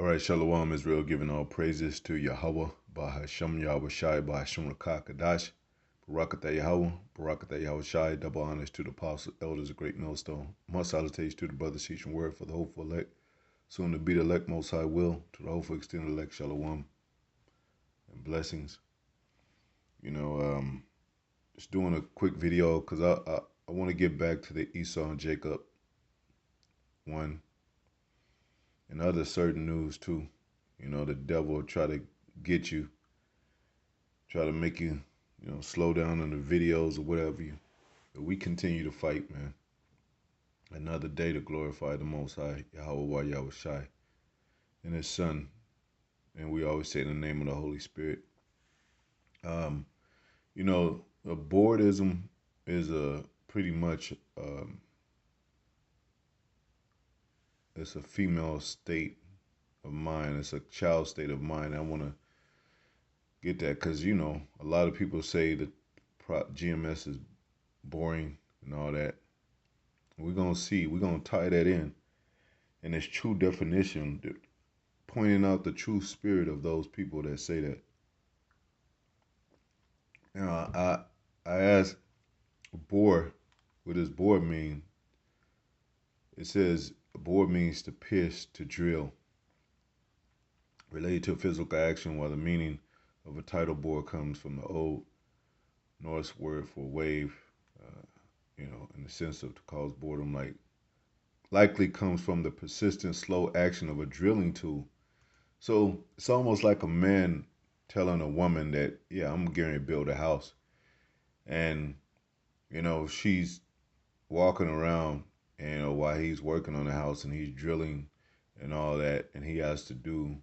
All right, Shalom Israel, giving all praises to Yahweh, Bahashem Yahweh Shai, Bahashem Rakah Kadash, Barakatah Yahweh, Barakatah Yahweh Shai, double honors to the apostles, elders, of great millstone. Much salutations to the brothers teaching word for the hopeful elect, soon to be the elect, most high will, to the hopeful extended elect, Shalom, and blessings. Just doing a quick video because I want to get back to the Esau and Jacob one and other certain news too. The devil will try to get you, try to make you, slow down on the videos or whatever you. But we continue to fight, man. Another day to glorify the Most High, Yahweh Yahweh Shai, and His Son. And we always say in the name of the Holy Spirit. Boredom is a pretty much it's a female state of mind. It's a child state of mind. I want to get that because a lot of people say that GMS is boring and all that. We're gonna see. We're gonna tie that in its true definition, pointing out the true spirit of those people that say that. I asked bore, what does bore mean? It says bore means to pierce, to drill, related to a physical action, while the meaning of a tidal bore comes from the Old Norse word for wave, in the sense of to cause boredom, likely comes from the persistent, slow action of a drilling tool. So it's almost like a man telling a woman that, yeah, I'm getting ready to build a house. And, she's walking around, and while he's working on the house and he's drilling and all that, and he has to do,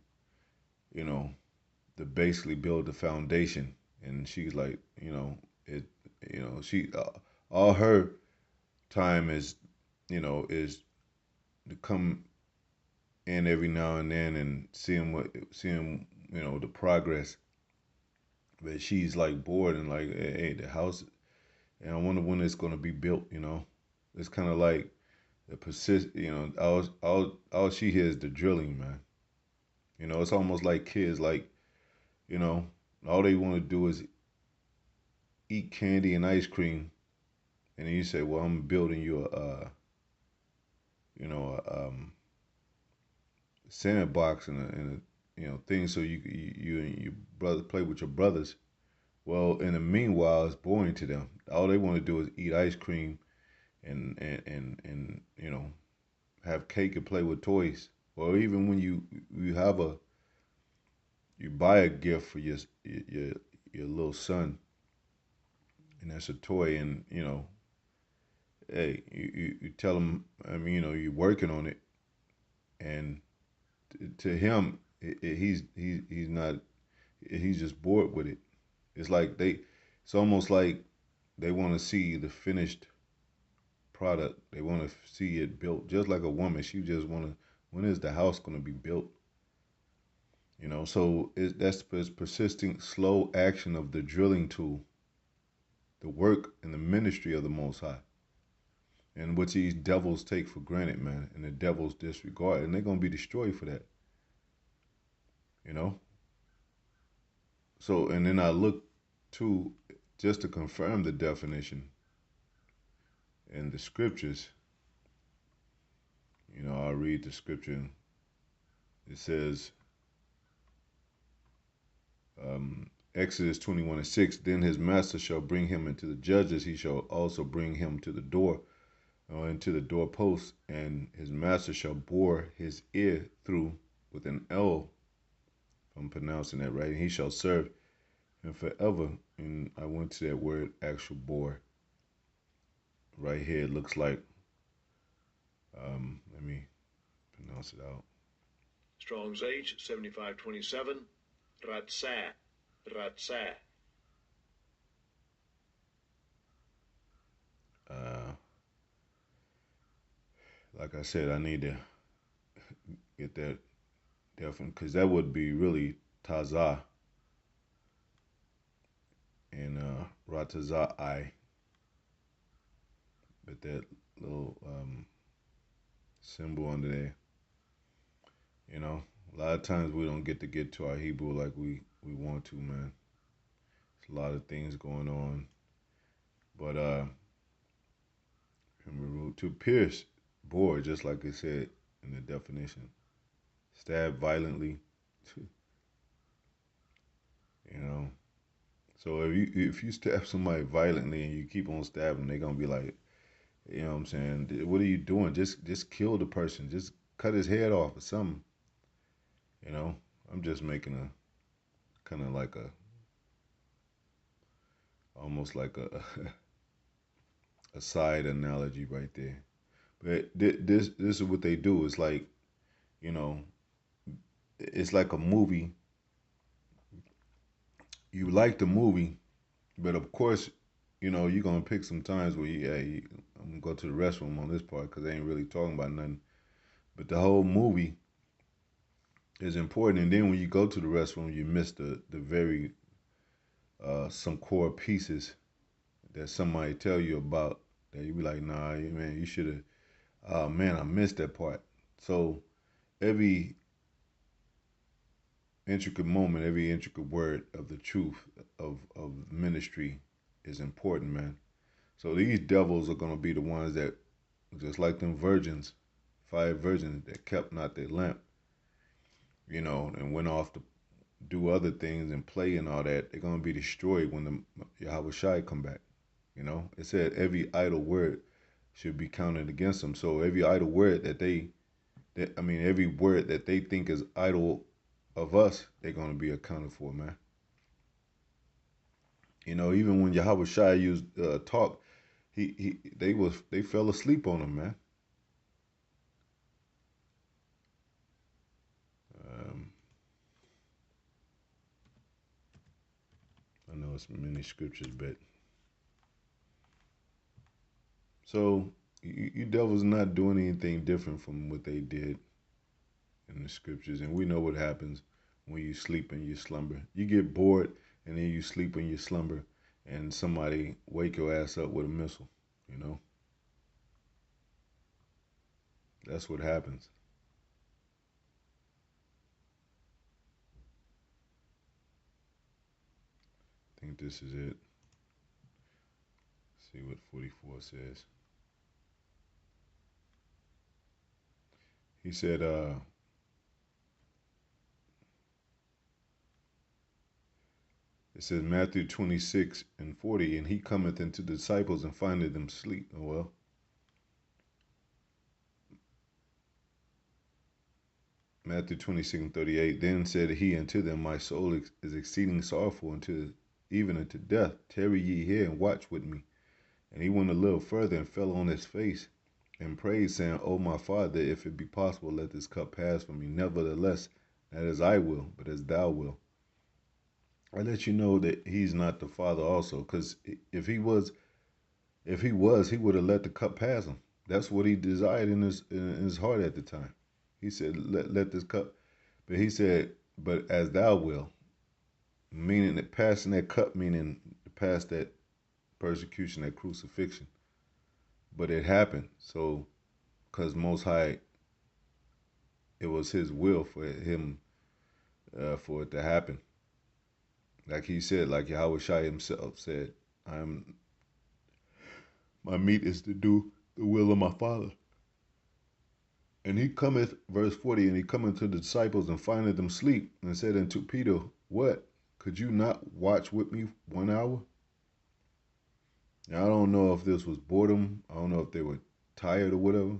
to basically build the foundation. And she's like, she, all her time is, is to come in every now and then and seeing the progress. But she's like bored and like, hey, the house, and I wonder when it's gonna be built. It's kind of like the persist. All she hears is the drilling, man. It's almost like kids, like you know, all they want to do is eat candy and ice cream, and then you say, well, I'm building you a sandbox and a thing so you and your brother play with your brothers. Well, in the meanwhile, it's boring to them. All they want to do is eat ice cream and have cake and play with toys. Or even when you buy a gift for your little son, and that's a toy, and hey, you tell him, you're working on it, and to him, he's not, he's just bored with it. It's almost like they want to see the finished product. They want to see it built, just like a woman. She just want to. When is the house going to be built? So that's this persistent, slow action of the drilling tool, the work and the ministry of the Most High, and which these devils take for granted, man, and the devils disregard, and they're gonna be destroyed for that. You know. So, and then I look to just to confirm the definition in the scriptures. I'll read the scripture. It says, Exodus 21:6, then his master shall bring him into the judges, he shall also bring him to the door, into the doorpost, and his master shall bore his ear through with an L, if I'm pronouncing that right, and he shall serve him forever. And I went to that word, actual bore. Right here, it looks like, let me pronounce it out. Strong's H, 7527, Ratzah, Ratzah. Like I said, I need to get that definitely, because that would be really Tazah and Ratazai. But that little symbol under there, A lot of times we don't get to our Hebrew like we want to, man. There's a lot of things going on, but to pierce, bore, just like it said in the definition, stab violently, you know. So if you stab somebody violently and you keep on stabbing, they're gonna be like, you know what I'm saying? What are you doing? Just kill the person. Just cut his head off or something. You know. I'm just making a kind of like a almost like a side analogy right there. But this is what they do. It's like, you know, it's like a movie. You like the movie, but of course, you're gonna pick some times where I'm gonna go to the restroom on this part because they ain't really talking about nothing. But the whole movie is important, and then when you go to the restroom, you miss the very some core pieces that somebody tell you about that you be like, nah, man, you should have. Man, I missed that part. So every intricate moment, every intricate word of the truth of ministry is important, man. So these devils are gonna be the ones that, just like them virgins, 5 virgins that kept not their lamp, and went off to do other things and play and all that. They're gonna be destroyed when the Yahweh Shai come back. It said every idle word should be counted against them. So every idle word every word that they think is idle of us, they're gonna be accounted for, man. Even when Yahweh Shai used talk, they fell asleep on him, man. Um, I know it's many scriptures, but so you devils not doing anything different from what they did in the scriptures, and we know what happens when you sleep in your slumber. You get bored, and then you sleep in your slumber, and somebody wake your ass up with a missile. You know, that's what happens. I think this is it. See what 44 says. He said, it says Matthew 26 and 40, and he cometh into the disciples and findeth them sleep. Oh, well, Matthew 26 and 38. Then said he unto them, my soul is exceeding sorrowful even unto death. Tarry ye here and watch with me. And he went a little further and fell on his face and prayed, saying, O my Father, if it be possible, let this cup pass from me. Nevertheless, not as I will, but as thou wilt. I let you know that he's not the Father also, because if he was, he would have let the cup pass him. That's what he desired in his heart at the time. He said, let this cup. But he said, but as thou will, meaning that passing that cup, meaning past that persecution, that crucifixion. But it happened. So, because Most High, it was His will for him, for it to happen. Like he said, like Yahweh Shai himself said, "I'm my meat is to do the will of my Father." And he cometh, verse 40, and he cometh to the disciples and findeth them sleep, and said unto Peter, what? Could you not watch with me 1 hour? Now, I don't know if this was boredom. I don't know if they were tired or whatever,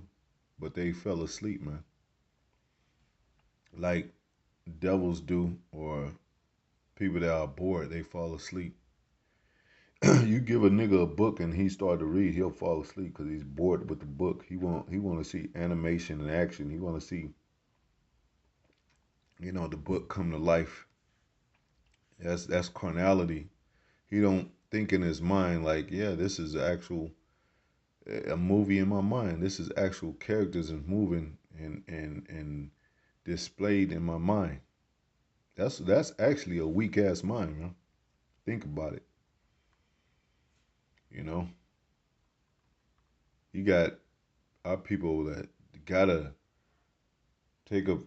but they fell asleep, man. Like devils do, or people that are bored, they fall asleep. You give a nigga a book and he start to read, he'll fall asleep because he's bored with the book. He want to see animation and action. He want to see, the book come to life. That's carnality. He don't think in his mind like, yeah, this is actual a movie in my mind. This is actual characters and moving and displayed in my mind. That's actually a weak ass mind, man. Think about it. You know, you got our people that gotta take up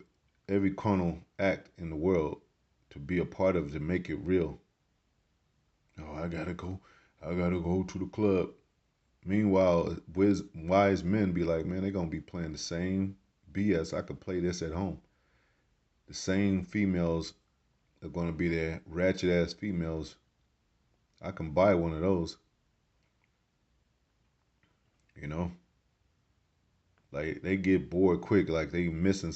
every carnal act in the world to be a part of to make it real. Oh, I gotta go. I gotta go to the club. Meanwhile, wise men be like, man, they're gonna be playing the same BS. I could play this at home. The same females are gonna be there, ratchet ass females. I can buy one of those, you know. Like they get bored quick, like they missing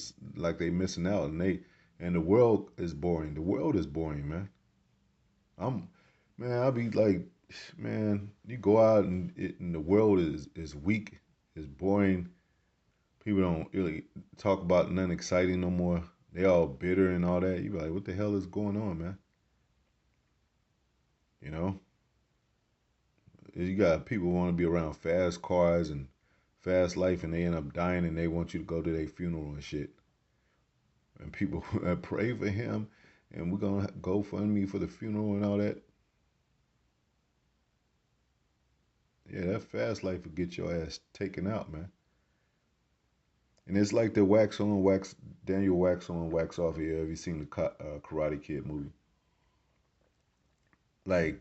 out, and the world is boring. The world is boring, man. I'm, man, I'll be like, man, you go out and the world is weak, is boring. People don't really talk about nothing exciting no more. They all bitter and all that. You be like, what the hell is going on, man? You know, you got people want to be around fast cars and fast life, and they end up dying, and they want you to go to their funeral and shit. And people pray for him, and we're gonna go fund me for the funeral and all that. Yeah, that fast life will get your ass taken out, man. And it's like the wax on, wax Daniel wax on, wax off here. Have you seen the Karate Kid movie? Like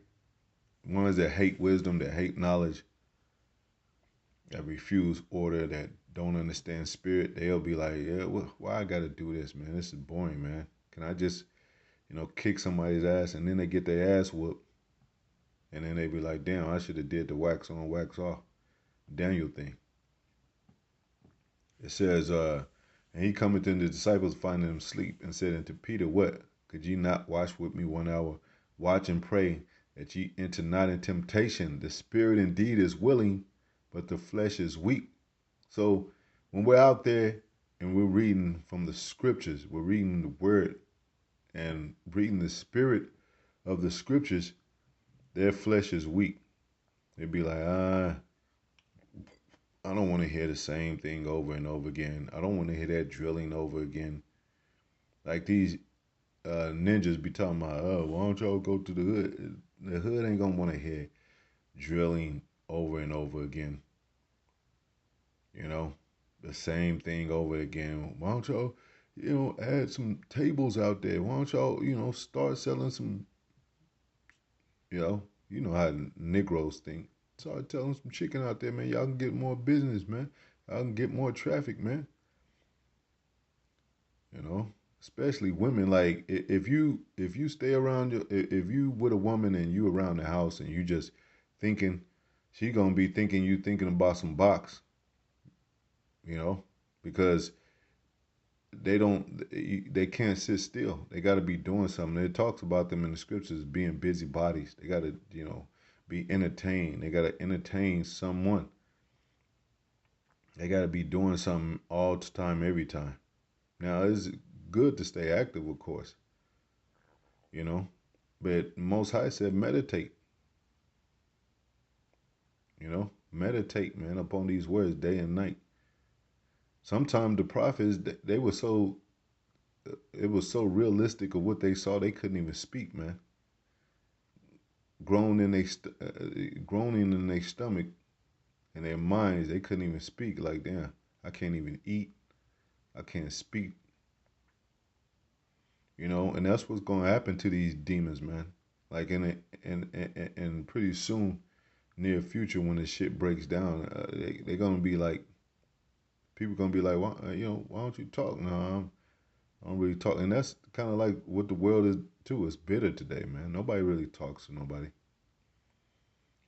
ones that hate wisdom, that hate knowledge, that refuse order, that don't understand spirit, they'll be like, yeah, why I gotta do this, man? This is boring, man. Can I just, kick somebody's ass and then they get their ass whooped and then they be like, damn, I should have did the wax on, wax off Daniel thing. It says, and he cometh in the disciples finding them sleep and said unto Peter, what? Could ye not watch with me 1 hour? Watch and pray that ye enter not in temptation. The spirit indeed is willing, but the flesh is weak. So when we're out there and we're reading from the scriptures, we're reading the word and reading the spirit of the scriptures, their flesh is weak. They'd be like, I don't want to hear the same thing over and over again. I don't want to hear that drilling over again. Like these ninjas be talking about, oh, why don't y'all go to the hood? The hood ain't gonna want to hear drilling over and over again. You know, the same thing over again. Why don't y'all, add some tables out there? Why don't y'all, start selling some, you know how Negroes think. Start telling some chicken out there, man. Y'all can get more business, man. Y'all can get more traffic, man. You know, especially women. Like if you stay around if you with a woman and you around the house and you just thinking, she gonna be thinking you thinking about some box, you know, because they can't sit still. They got to be doing something. It talks about them in the scriptures being busy bodies. They got to be entertained. They got to entertain someone. They got to be doing something all the time, every time. Now it's good to stay active, of course, you know, but Most High said meditate. Meditate, man, upon these words day and night. Sometimes the prophets they were so it was so realistic of what they saw they couldn't even speak, man. Groaning in their stomach and their minds, they couldn't even speak. Like, damn, I can't even eat. I can't speak. And that's what's gonna happen to these demons, man. Like in pretty soon, near future, when this shit breaks down, they're gonna be like, people gonna be like, why don't you talk? No, I don't really talk, and that's kind of like what the world is too. It's bitter today, man. Nobody really talks to nobody,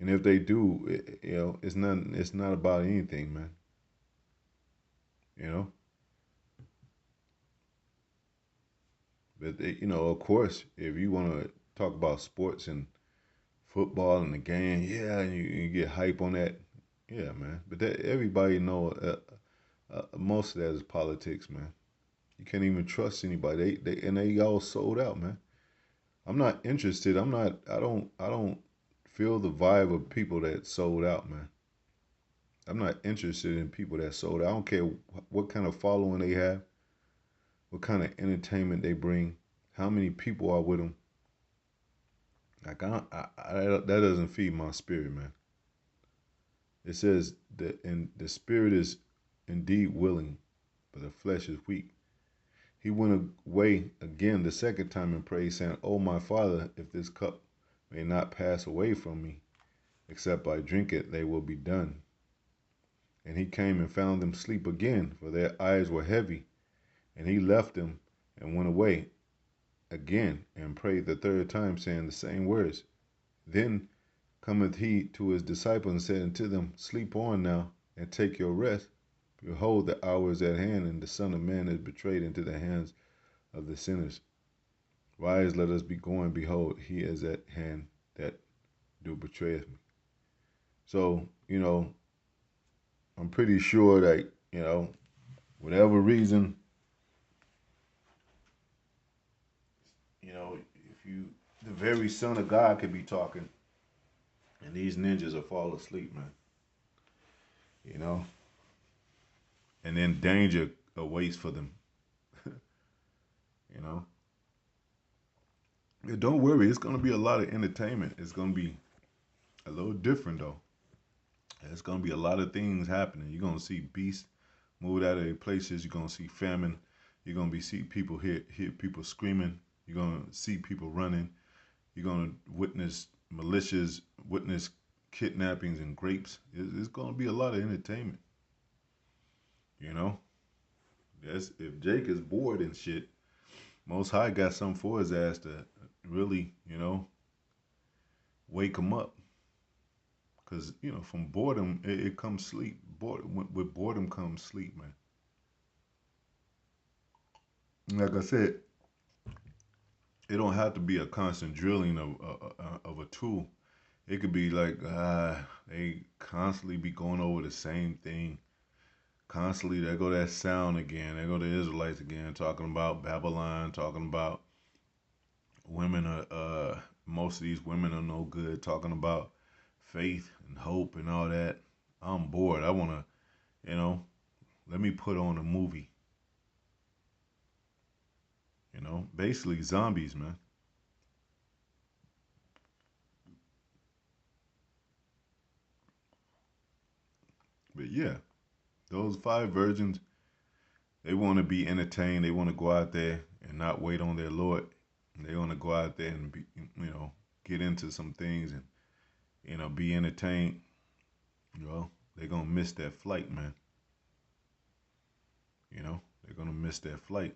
and if they do, it's not about anything, man. You know, but of course, if you want to talk about sports and football and the game, yeah, and you get hype on that, yeah, man. But that everybody know, most of that is politics, man. You can't even trust anybody. They all sold out, man. I'm not interested. I'm not. I don't feel the vibe of people that sold out, man. I'm not interested in people that sold out. I don't care what kind of following they have, what kind of entertainment they bring, how many people are with them. Like that doesn't feed my spirit, man. It says that and the spirit is indeed willing, but the flesh is weak. He went away again the second time and prayed, saying, "O my father, if this cup may not pass away from me, except I drink it, they will be done." And he came and found them asleep again, for their eyes were heavy. And he left them and went away again and prayed the third time, saying the same words. Then cometh he to his disciples and said unto them, "Sleep on now, and take your rest. Behold, the hour is at hand, and the Son of Man is betrayed into the hands of the sinners. Rise, let us be going. Behold, he is at hand that do betray me." So, I'm pretty sure that, whatever reason, if you, the very Son of God could be talking, and these ninjas will fall asleep, man. You know, and then danger awaits for them. You know, and don't worry, it's gonna be a lot of entertainment. It's gonna be a little different though. There's gonna be a lot of things happening. You're gonna see beasts moved out of their places. You're gonna see famine. You're gonna be see people hear people screaming. You're gonna see people running. You're gonna witness militias, witness kidnappings and rapes. It's gonna be a lot of entertainment. You know, that's if Jake is bored and shit. Most High got something for his ass to really, wake him up. Cause from boredom it comes sleep. With boredom comes sleep, man. Like I said, it don't have to be a constant drilling of a tool. It could be like they constantly be going over the same thing. Constantly, there go that sound again. There go the Israelites again, talking about Babylon, talking about women are. Most of these women are no good. Talking about faith and hope and all that. I'm bored. I wanna, you know, let me put on a movie. Basically zombies, man. But yeah, those five virgins, they want to be entertained. They want to go out there and not wait on their Lord. They want to go out there and get into some things and be entertained. They're gonna miss that flight, man. They're gonna miss that flight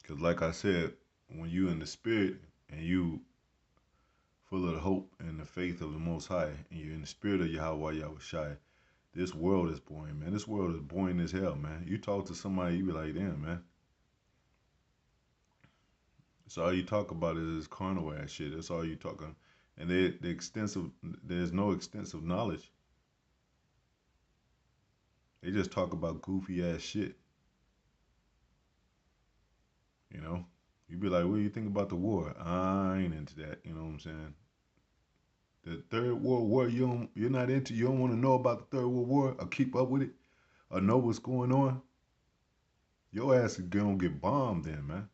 because, like I said, when you in the spirit and you full of the hope and the faith of the Most High, and you're in the spirit of Yahweh Yahushai, this world is boring, man. This world is boring as hell, man. You talk to somebody, you be like, damn, man. So all you talk about is this carnal ass shit. That's all you talking. And there's no extensive knowledge. They just talk about goofy ass shit. You know, you be like, what do you think about the war? I ain't into that. You know what I'm saying? The Third World War, you're not into. You don't want to know about the Third World War or keep up with it or know what's going on. Your ass is gonna get bombed, then, man.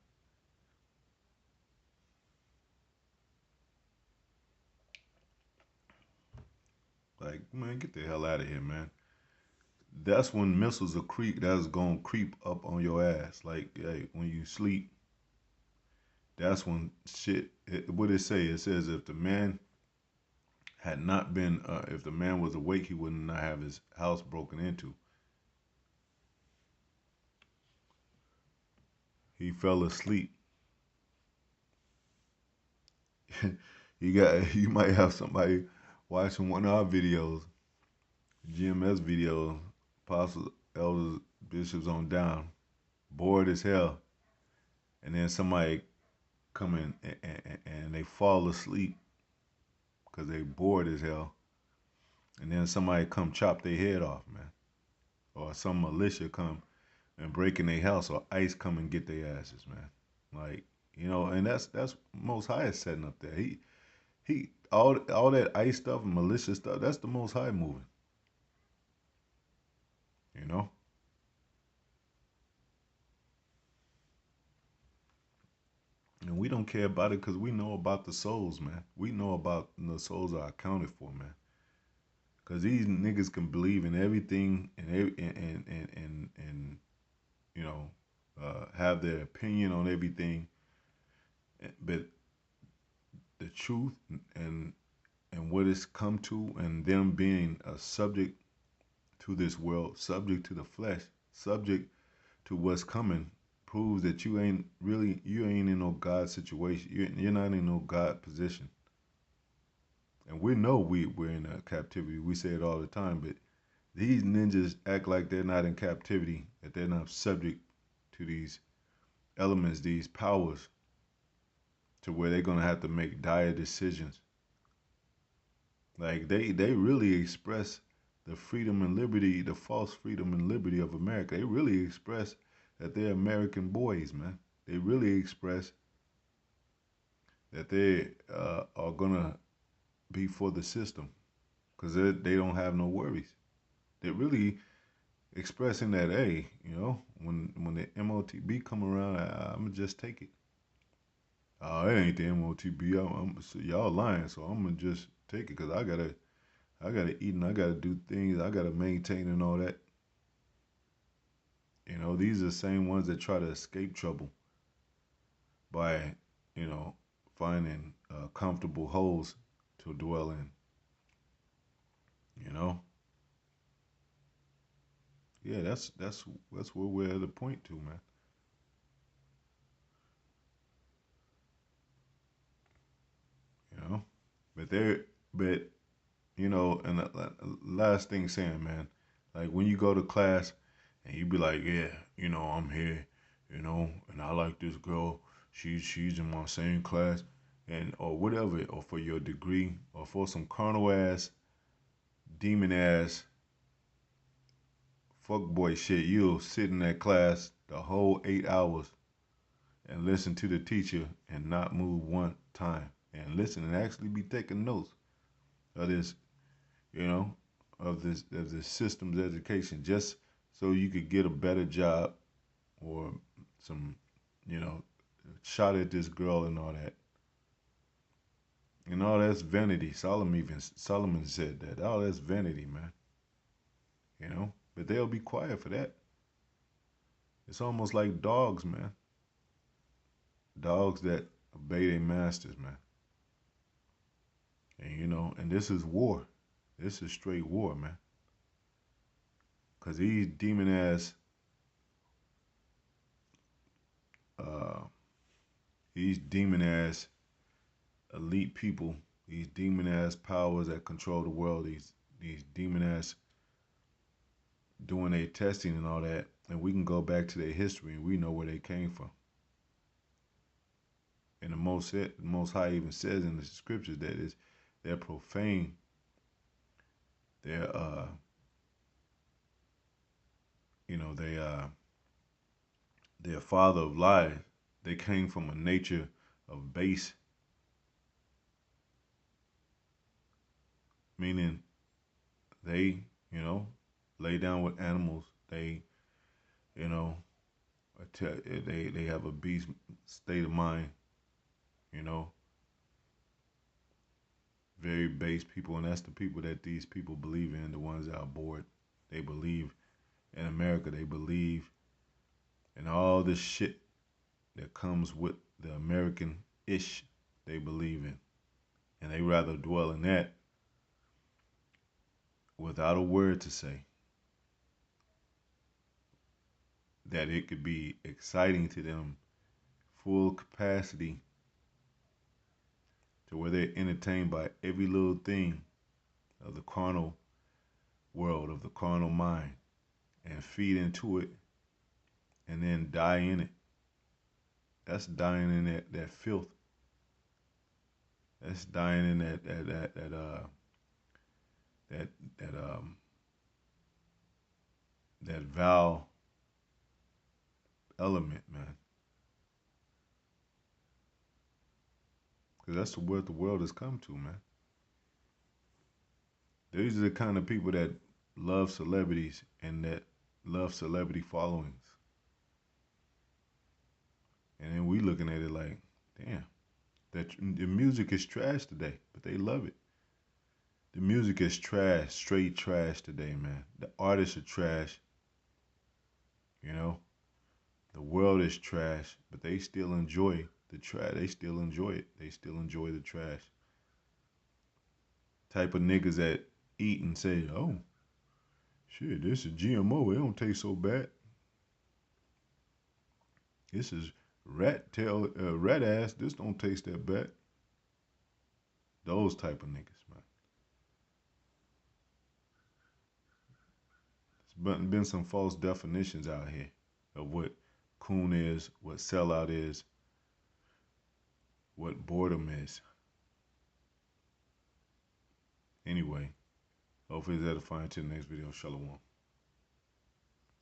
Like, man, get the hell out of here, man. That's when missiles are creep. That's gonna creep up on your ass. Like, hey, when you sleep, that's when shit. What it say? It says if the man had not been, if the man was awake, he would not have his house broken into. He fell asleep. You might have somebody watching one of our videos, GMS videos, apostles, elders, bishops on down, bored as hell, and then somebody come in and they fall asleep because they bored as hell, and then somebody come chop their head off, man, or some militia come and break in their house, or ICE come and get their asses, man. Like, and that's Most High is setting up there. He all that ICE stuff and militia stuff. That's the Most High moving, you know. And we don't care about it because we know about the souls, man. We know about the souls are accounted for, man. Cause these niggas can believe in everything and you know have their opinion on everything, but the truth and and what it's come to, and them being a subject to this world, subject to the flesh, subject to what's coming, proves that you ain't in no God situation. You're not in no God position. And we know we're in a captivity. We say it all the time, but these ninjas act like they're not in captivity, that they're not subject to these elements, these powers, to where they're gonna have to make dire decisions. Like they really express the freedom and liberty, the false freedom and liberty of America. They really express that they're American boys, man. They really express that they are gonna be for the system because they don't have no worries. They're really expressing that, hey, when the MOTB come around, I'm gonna just take it. It ain't the MOTB. So y'all lying, so I'm gonna just take it because I gotta eat and I gotta do things. I gotta maintain and all that. These are the same ones that try to escape trouble by, you know, finding comfortable holes to dwell in. You know, yeah, that's where we're at the point to, man. You know, but they're but and last thing saying, man, like when you go to class and you be like, yeah, I'm here, and I like this girl. She's in my same class, and or whatever, or for your degree, or for some carnal ass, demon ass, fuckboy shit. You'll sit in that class the whole 8 hours and listen to the teacher and not move one time, and listen and actually be taking notes of this, you know, of this systems education, just so you could get a better job or some, you know, shot at this girl and all that. And all that's vanity. Solomon said that. All that's vanity, man. But they'll be quiet for that. It's almost like dogs, man. Dogs that obey their masters, man. And and this is war. This is straight war, man. Cause uh, these demon ass elite people, these demon ass powers that control the world, these demon ass doing their testing and all that, and we can go back to their history and we know where they came from. And the most high even says in the scriptures that is they're profane, they're they they're father of lies. They came from a nature of base, meaning they, you know, lay down with animals. They, you know, they have a beast state of mind, you know, very base people, and that's the people that these people believe in. The ones that are bored, they believe in America. They believe in all this shit that comes with the American ish. They believe in, and they rather dwell in that without a word to say that it could be exciting to them, full capacity, to where they're entertained by every little thing of the carnal world, of the carnal mind, and feed into it and then die in it. That's dying in that filth. That's dying in that that that vile element, man. Because that's what the world has come to, man. These are the kind of people that love celebrities and that love celebrity followings. And then we looking at it like, damn, that the music is trash today, but they love it. The music is trash, straight trash today, man. The artists are trash, you know. The world is trash, but they still enjoy the trash. They still enjoy it. They still enjoy the trash. Type of niggas that eat and say, "Oh, shit, this is GMO. It don't taste so bad. This is rat ass. This don't taste that bad." Those type of niggas, man. There's been some false definitions out here of what coon is, what sellout is, what boredom is. Anyway, hopefully it's edifying to the next video. Shalom.